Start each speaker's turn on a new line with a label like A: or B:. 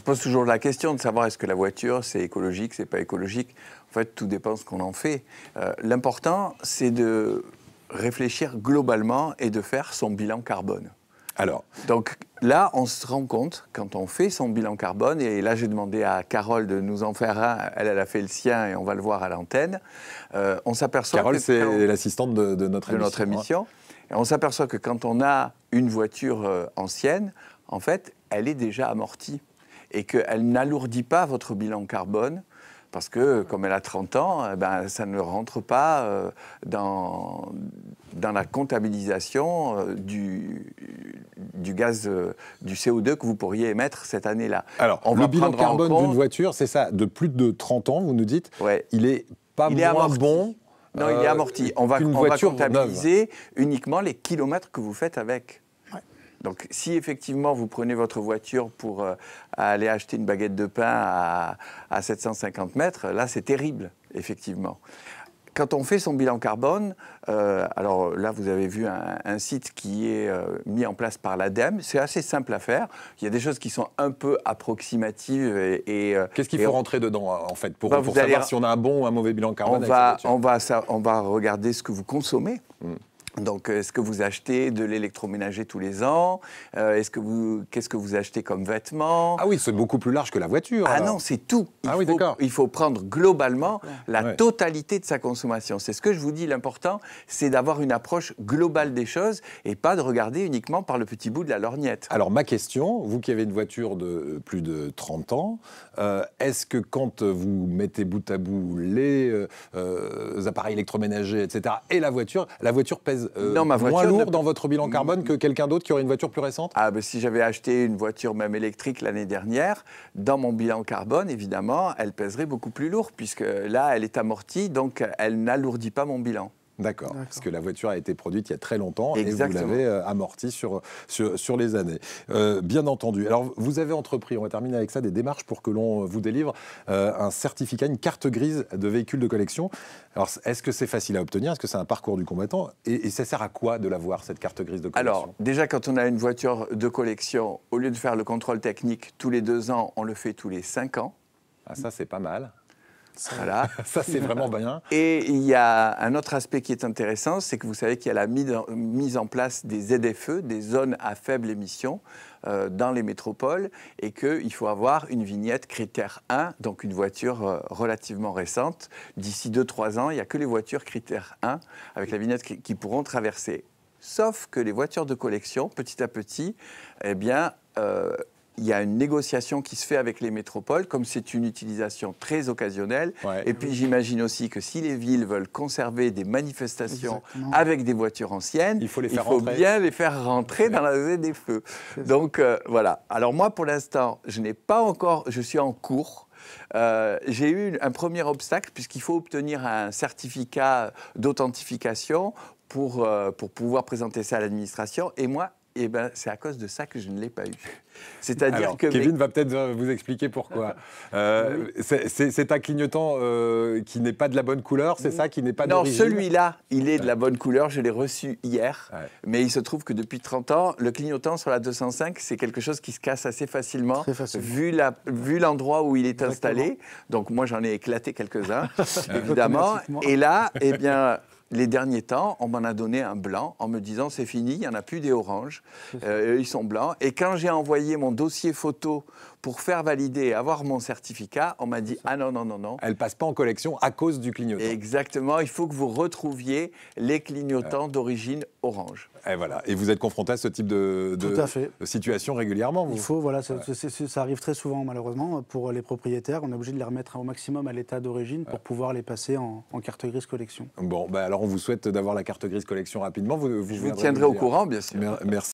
A: pose toujours la question de savoir est-ce que la voiture, c'est écologique, c'est pas écologique. En fait, tout dépend de ce qu'on en fait. L'important, c'est de réfléchir globalement et de faire son bilan carbone.
B: Alors.
A: Donc là, on se rend compte, quand on fait son bilan carbone, et là j'ai demandé à Carole de nous en faire un, elle a fait le sien et on va le voir à l'antenne, on s'aperçoit
B: Carole,
A: que...
B: c'est l'assistante de notre émission.
A: Et on s'aperçoit que quand on a une voiture ancienne, en fait, elle est déjà amortie et qu'elle n'alourdit pas votre bilan carbone. Parce que, comme elle a 30 ans, ça ne rentre pas dans la comptabilisation du gaz, du CO2 que vous pourriez émettre cette année-là.
B: Alors, le bilan carbone d'une voiture, c'est ça, de plus de 30 ans, vous nous dites, il est pas moins bon.
A: Non, il est amorti. On va comptabiliser uniquement les kilomètres que vous faites avec. Donc, si effectivement vous prenez votre voiture pour aller acheter une baguette de pain à 750 mètres, là c'est terrible, effectivement. Quand on fait son bilan carbone, alors là vous avez vu un site qui est mis en place par l'ADEME, c'est assez simple à faire. Il y a des choses qui sont un peu approximatives.
B: Qu'est-ce qu'il faut rentrer dedans en fait pour savoir si on a un bon ou un mauvais bilan carbone
A: on va regarder ce que vous consommez. Donc, est-ce que vous achetez de l'électroménager tous les ans? Qu'est-ce que vous achetez comme vêtements?
B: Ah oui, c'est beaucoup plus large que la voiture.
A: Ah non, c'est tout. Il faut prendre globalement la totalité de sa consommation. C'est ce que je vous dis, l'important, c'est d'avoir une approche globale des choses et pas de regarder uniquement par le petit bout de la lorgnette.
B: Alors, ma question, vous qui avez une voiture de plus de 30 ans, est-ce que quand vous mettez bout à bout les appareils électroménagers, etc., et la voiture pèse moins lourd dans votre bilan carbone que quelqu'un d'autre qui aurait une voiture plus récente?
A: Si j'avais acheté une voiture même électrique l'année dernière, dans mon bilan carbone, évidemment, elle pèserait beaucoup plus lourd, puisque là, elle est amortie, donc elle n'alourdit pas mon bilan.
B: D'accord, parce que la voiture a été produite il y a très longtemps. Exactement. Et vous l'avez amortie sur les années. Bien entendu. Alors, vous avez entrepris, on va terminer avec ça, des démarches pour que l'on vous délivre un certificat, une carte grise de véhicule de collection. Alors, est-ce que c'est facile à obtenir? Est-ce que c'est un parcours du combattant? Et ça sert à quoi de l'avoir, cette carte grise de collection?
A: Alors, déjà, quand on a une voiture de collection, au lieu de faire le contrôle technique tous les 2 ans, on le fait tous les 5 ans.
B: Ah, ça, c'est pas mal.
A: Voilà.
B: Ça, c'est vraiment bien.
A: Et il y a un autre aspect qui est intéressant, c'est que vous savez qu'il y a la mise en place des ZFE, des zones à faible émission, dans les métropoles, et qu'il faut avoir une vignette critère 1, donc une voiture relativement récente. D'ici 2-3 ans, il n'y a que les voitures critère 1, avec la vignette qui pourront traverser. Sauf que les voitures de collection, petit à petit, eh bien... il y a une négociation qui se fait avec les métropoles, comme c'est une utilisation très occasionnelle. Et puis j'imagine aussi que si les villes veulent conserver des manifestations avec des voitures anciennes, il faut bien les faire rentrer dans la ZFE. Donc voilà. Alors moi, pour l'instant, je suis en cours. J'ai eu un premier obstacle, puisqu'il faut obtenir un certificat d'authentification pour pouvoir présenter ça à l'administration. Et moi, c'est à cause de ça que je ne l'ai pas eu. C'est-à-dire que...
B: Kevin va peut-être vous expliquer pourquoi. C'est un clignotant qui n'est pas de la bonne couleur, c'est ça, qui n'est pas d'origine?
A: Non, celui-là, il est de la bonne couleur. Je l'ai reçu hier. Mais il se trouve que depuis 30 ans, le clignotant sur la 205, c'est quelque chose qui se casse assez facilement, vu l'endroit où il est installé. Donc moi, j'en ai éclaté quelques-uns, évidemment. Et là, eh bien... Les derniers temps, on m'en a donné un blanc en me disant c'est fini, il n'y en a plus des oranges, ils sont blancs. Et quand j'ai envoyé mon dossier photo pour faire valider et avoir mon certificat, on m'a dit ah non, non, non, non.
B: Elle ne passe pas en collection à cause du clignotant.
A: Exactement, il faut que vous retrouviez les clignotants d'origine orange.
B: Et voilà, et vous êtes confronté à ce type de situation régulièrement, vous?
C: Il faut, voilà, ça arrive très souvent malheureusement pour les propriétaires. On est obligé de les remettre au maximum à l'état d'origine pour pouvoir les passer en carte grise collection.
B: Bon, alors on vous souhaite d'avoir la carte grise collection rapidement.
A: Je vous tiendrai au courant, bien sûr.
B: Merci.